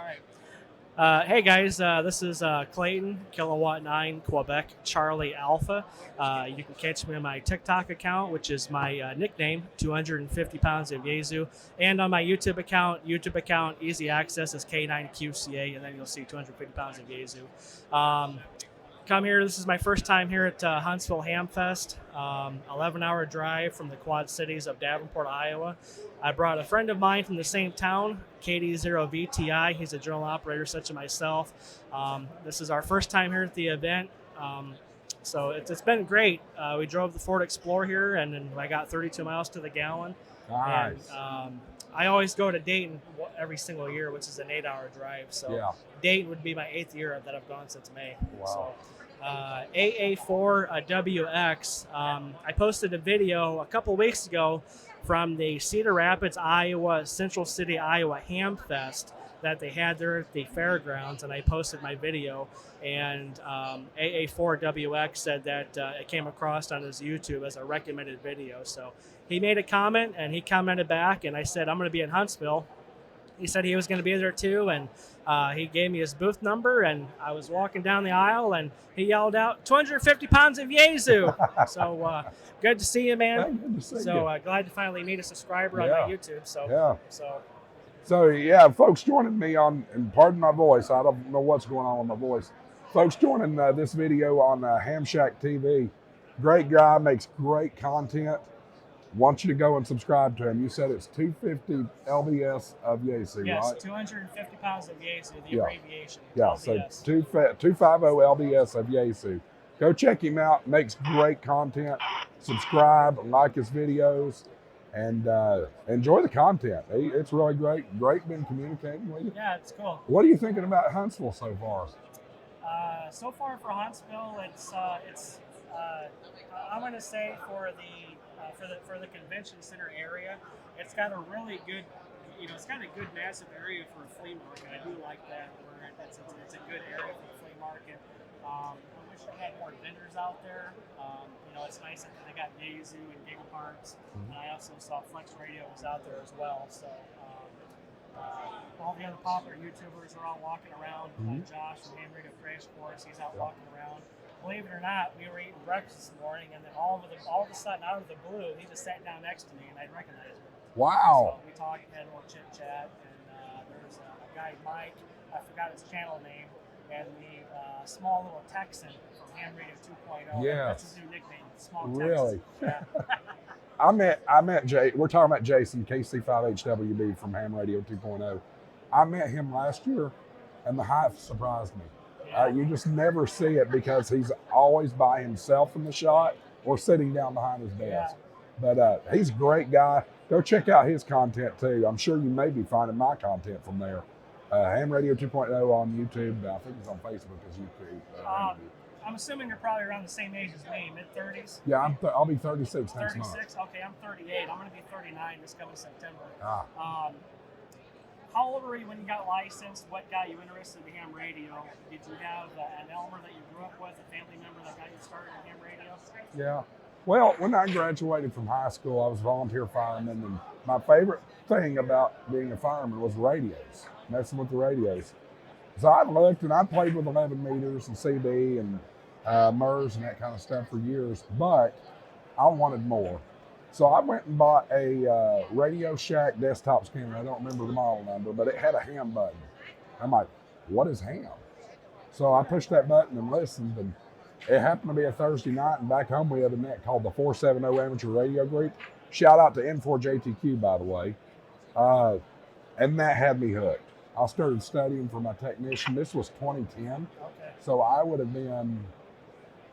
right. Hey guys, this is Clayton, Kilowatt 9, Quebec, Charlie Alpha. You can catch me on my TikTok account, which is my nickname, 250 pounds of Yaesu, and on my YouTube account, easy access is K9QCA, and then you'll see 250 pounds of Yaesu. Come here. This is my first time here at Huntsville Hamfest. 11-hour drive from the Quad Cities of Davenport, Iowa. I brought a friend of mine from the same town, KD0VTI. He's a general operator, such as myself. This is our first time here at the event. So it's been great. We drove the Ford Explorer here, and then I got 32 miles to the gallon. Nice. And, I always go to Dayton every single year, which is an 8-hour drive. So Yeah. Dayton would be my 8th year that I've gone since May. Wow. So, AA4WX. I posted a video a couple weeks ago from the Cedar Rapids, Iowa, Central City, Iowa Hamfest that they had there at the fairgrounds, and I posted my video. And AA4WX said that it came across on his YouTube as a recommended video. So he made a comment, and he commented back, and I said, I'm going to be in Huntsville. He said he was going to be there too, and he gave me his booth number, and I was walking down the aisle, and he yelled out, 250 pounds of Yaesu. So good to see you, man. Hey, good to see So you. glad to finally meet a subscriber on my YouTube. So yeah, folks joining me on, and pardon my voice, I don't know what's going on with my voice. Folks joining this video on Ham Shack TV. Great guy, makes great content. Want you to go and subscribe to him. You said it's 250lbs of Yaesu, yes, right? 250 pounds of Yaesu, the abbreviation. Yeah, LBS. so 250lbs of Yaesu. Go check him out. Makes great content. Subscribe, like his videos, and enjoy the content. It's really great. Great been communicating with you. Yeah, it's cool. What are you thinking about Huntsville so far? So far for Huntsville, I'm going to say for the convention center area, it's got a really good, it's got a good massive area for a flea market. I do like that. Where it's a good area for a flea market. I wish I had more vendors out there. It's nice that they got Yaesu and Gigaparts, and I also saw Flex Radio was out there as well. So. All the other popular YouTubers are all walking around. Josh from Ham Radio Crash Course, he's out walking around. Believe it or not, we were eating breakfast this morning, and then all of a sudden, out of the blue, he just sat down next to me, and I recognized him. Wow. So we talked, had a little chit chat, and there's a guy, Mike, I forgot his channel name, and the small little Texan from Ham Radio 2.0. Yes. That's his new nickname, Small Texan. Really? Yeah. I met Jay. We're talking about Jason, KC5HWB from Ham Radio 2.0. I met him last year, and the hype surprised me. Yeah. You just never see it because he's always by himself in the shot or sitting down behind his desk. Yeah. But he's a great guy. Go check out his content too. I'm sure you may be finding my content from there. Ham Radio 2.0 on YouTube. I think it's on Facebook as YouTube. I'm assuming you're probably around the same age as me, mid-30s? Yeah, I'll be 36 next month. 36? Okay, I'm 38. I'm going to be 39 this coming September. How old were you when you got licensed? What got you interested in ham radio? Did you have an elder that you grew up with, a family member that got you started in ham radio? Yeah. Well, when I graduated from high school, I was a volunteer fireman, and my favorite thing about being a fireman was radios, messing with the radios. So I looked, and I played with 11 meters and CB and MERS and that kind of stuff for years, but I wanted more. So I went and bought a Radio Shack desktop scanner. I don't remember the model number, but it had a ham button. I'm like, what is ham? So I pushed that button and listened, and it happened to be a Thursday night, and back home we have a net called the 470 Amateur Radio Group. Shout out to N4JTQ, by the way. And that had me hooked. I started studying for my technician. This was 2010. Okay. So I would have been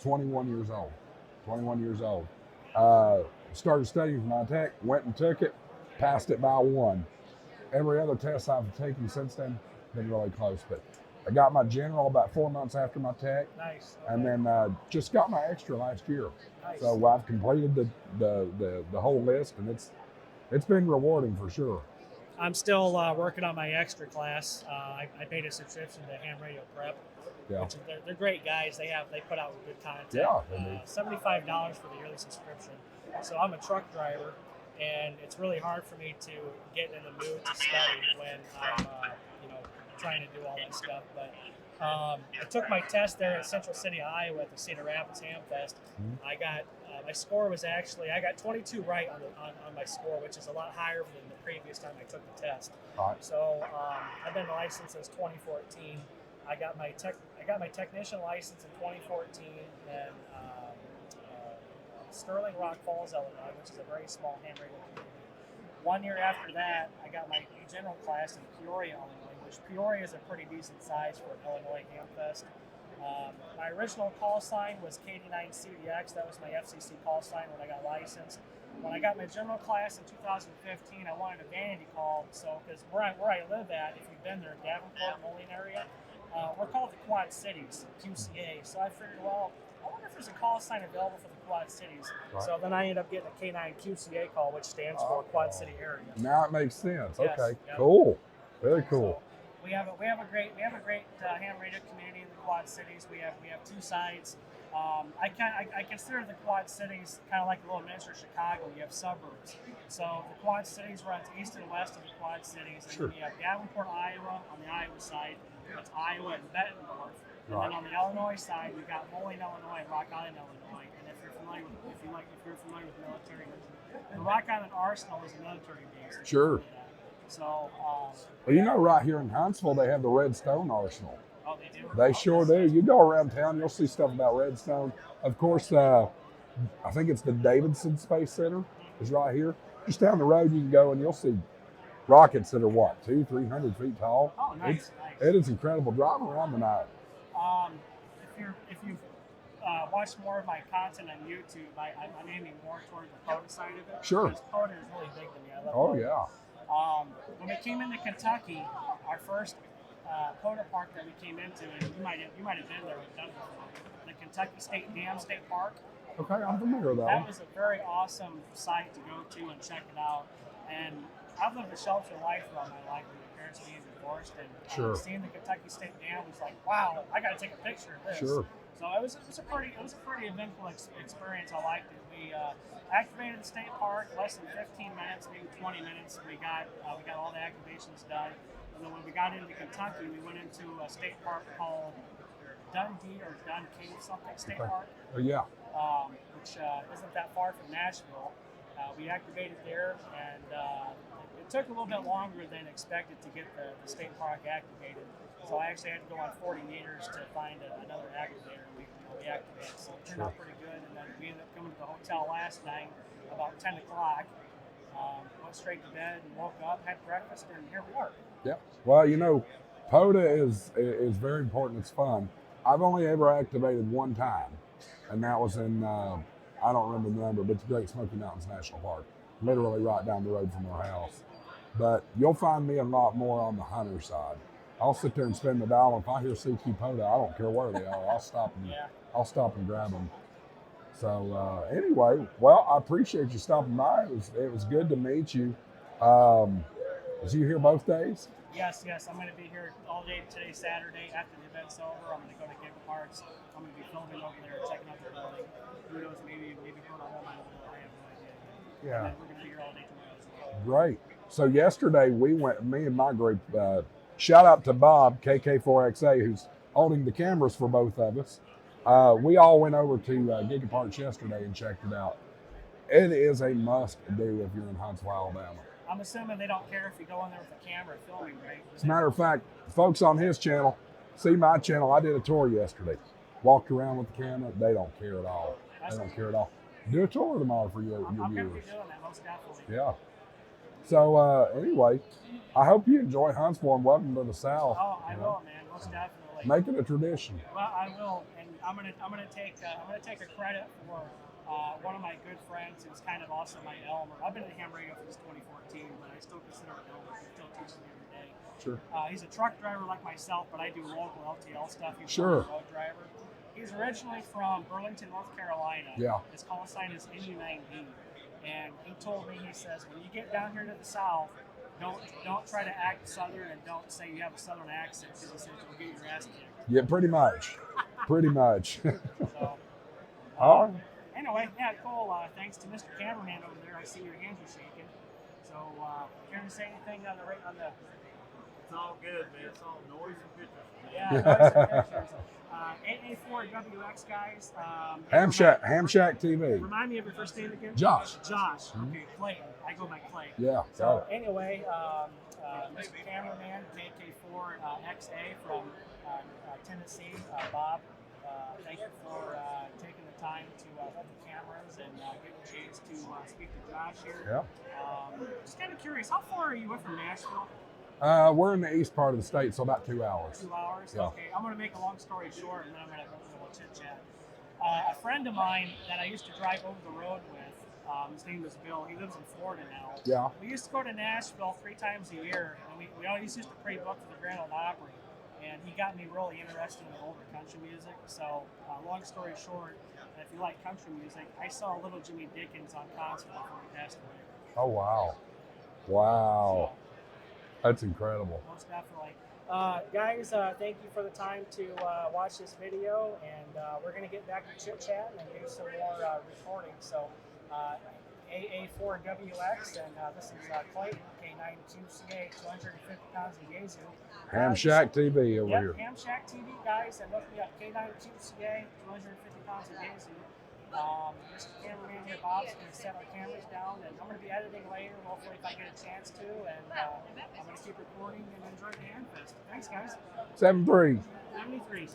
21 years old. 21 years old. Started studying for my tech, went and took it, passed it by one. Every other test I've taken since then, been really close. But I got my general about 4 months after my tech. Nice. Okay. And then just got my extra last year. Nice. So I've completed the whole list, and it's been rewarding for sure. I'm still working on my extra class. I paid a subscription to Ham Radio Prep. Yeah. Which they're great guys. They put out good content. Yeah. $75 for the yearly subscription. So I'm a truck driver, and it's really hard for me to get in the mood to study when I'm, trying to do all that stuff. But I took my test there at Central City, Iowa at the Cedar Rapids Hamfest. I got my score was actually I got 22 right on my score, which is a lot higher than the previous time I took the test. Right. So I've been licensed since 2014. I got my technician license in 2014 in Sterling Rock Falls, Illinois, which is a very small ham radio community. 1 year after that, I got my general class in Peoria, Illinois, which Peoria is a pretty decent size for an Illinois Hamfest. My original call sign was KD9CDX. That was my FCC call sign when I got licensed. When I got my general class in 2015, I wanted a vanity call. So, because where I live at, if you've been there, Davenport, Moline area, we're called the Quad Cities, QCA. So I figured, well, I wonder if there's a call sign available for the Quad Cities. Right. So then I ended up getting a K9 QCA call, which stands for Quad City Area. Now it makes sense. Yes, okay, yep. Cool, very cool. So we have a great ham radio community in the Quad Cities. We have two sides. I consider the Quad Cities kind of like a little miniature Chicago. You have suburbs. So the Quad Cities runs east and west of the Quad Cities. And sure. then you have Davenport, Iowa on the Iowa side. That's Iowa and Bettendorf. And then on the Illinois side, we've got Moline, Illinois, and Rock Island, Illinois. And if you're familiar with military, the Rock Island Arsenal is a military base. Sure. So, well, you know, right here in Huntsville, they have the Redstone Arsenal. Oh, they do? They sure do. You go around town, you'll see stuff about Redstone. Of course, I think it's the Davidson Space Center is right here. Just down the road, you can go and you'll see rockets that are what, 200-300 feet tall. Oh, nice. It is incredible. Driving around the night. If you've watched more of my content on YouTube, I'm aiming more toward the POTA side of it. Sure. Because POTA is really big to me. I love POTA. Yeah. When we came into Kentucky, our first POTA park that we came into, and you might have been there, we've done it before, the Kentucky State Park. Okay, I'm familiar with that one. That was a very awesome site to go to and check it out. And I've lived a sheltered life throughout my life with my parents being divorced, and sure. Seeing the Kentucky State Dam was like, wow, I got to take a picture of this. Sure. So it was a pretty eventful experience. I liked it. We activated the state park less than 15 minutes, maybe 20 minutes. We got all the activations done, and then when we got into Kentucky, we went into a state park called Dundee or Dun Cave something state park. Oh yeah. Which isn't that far from Nashville. We activated there, and it took a little bit longer than expected to get the state park activated. So I actually had to go on 40 meters to find another activator. We activated, so it turned out pretty good. And then we ended up coming to the hotel last night about 10 o'clock. Went straight to bed and woke up, had breakfast, and here we are. Yeah. Well, you know, POTA is very important. It's fun. I've only ever activated one time, and that was in I don't remember the number, but it's Great Smoky Mountains National Park, literally right down the road from our house. But you'll find me a lot more on the hunter side. I'll sit there and spin the dial. If I hear CQ POTA, I don't care where they are. I'll stop and grab them. So anyway, well, I appreciate you stopping by. It was good to meet you. Was you here both days? Yes. I'm going to be here all day today, Saturday. After the event's over, I'm going to go to Gigaparts. I'm going to be filming over there, checking out the building. Who knows, maybe going on home. I have no idea. Yeah. And then we're going to be here all day tomorrow as well. Great. So yesterday we went, me and my group, shout out to Bob, KK4XA, who's holding the cameras for both of us. We all went over to Gigaparts yesterday and checked it out. It is a must do if you're in Huntsville, Alabama. I'm assuming they don't care if you go in there with a camera filming, right? As a matter of fact, folks on his channel, see my channel, I did a tour yesterday. Walked around with the camera, they don't care at all. They don't care at all. Do a tour tomorrow for your I'm going to viewers. be doing that, most definitely. Yeah. So anyway, I hope you enjoy Huntsville and welcome to the South. Oh, I will, man, most definitely. Make it a tradition. Well, I will, and I'm gonna take a credit for one of my good friends who's kind of also my Elmer. I've been in the ham radio since 2014, but I still consider him Elmer. He still teaches me every day. Sure. He's a truck driver like myself, but I do local LTL stuff. He's a road driver. He's originally from Burlington, North Carolina. Yeah. His call sign is NU9B. And he told me, he says, when you get down here to the South, don't try to act Southern and don't say you have a Southern accent because he says you'll get your ass kicked. Yeah, pretty much. Pretty much. So, all right. Anyway, yeah, cool. Thanks to Mr. Cameraman over there. I see your hands are shaking. So, care to say anything on the It's all good, man. It's all noise and pictures. Yeah, noise and pictures. AA4WX guys. Ham Shack TV. Remind me of your first name again. Josh. Josh. Okay, Clayton. I go by Clay. Yeah. So anyway, Mr. Cameraman, KK4XA from Tennessee, Bob. Thank you for taking the time to hold the cameras and getting a chance to speak to Josh here. Yeah. Just kind of curious, how far are you from Nashville? We're in the east part of the state, so about 2 hours. 2 hours? Yeah. Okay, I'm going to make a long story short, and then I'm going to go a little chit-chat. A friend of mine that I used to drive over the road with, his name is Bill. He lives in Florida now. Yeah. We used to go to Nashville 3 times a year, and we always used to pre-book for the Grand Ole Opry. And he got me really interested in older country music. So, long story short, if you like country music, I saw little Jimmy Dickens on concert before he passed away. Oh, wow. Wow. So, that's incredible. most definitely. Guys, thank you for the time to watch this video, and we're going to get back to chit-chatting and do some more recording. So, AA4WX, and this is Clayton, K92CA, 250 pounds of Yaesu. Ham Shack TV over here. Ham Shack TV, guys, and look me up, K92CA, 250 pounds of Yaesu. Mr. Cameraman here, Bob's going to set our cameras down, and I'm going to be editing later, hopefully if I get a chance to, and I'm going to keep recording and enjoy the Hamfest. Thanks, guys. 73. 73.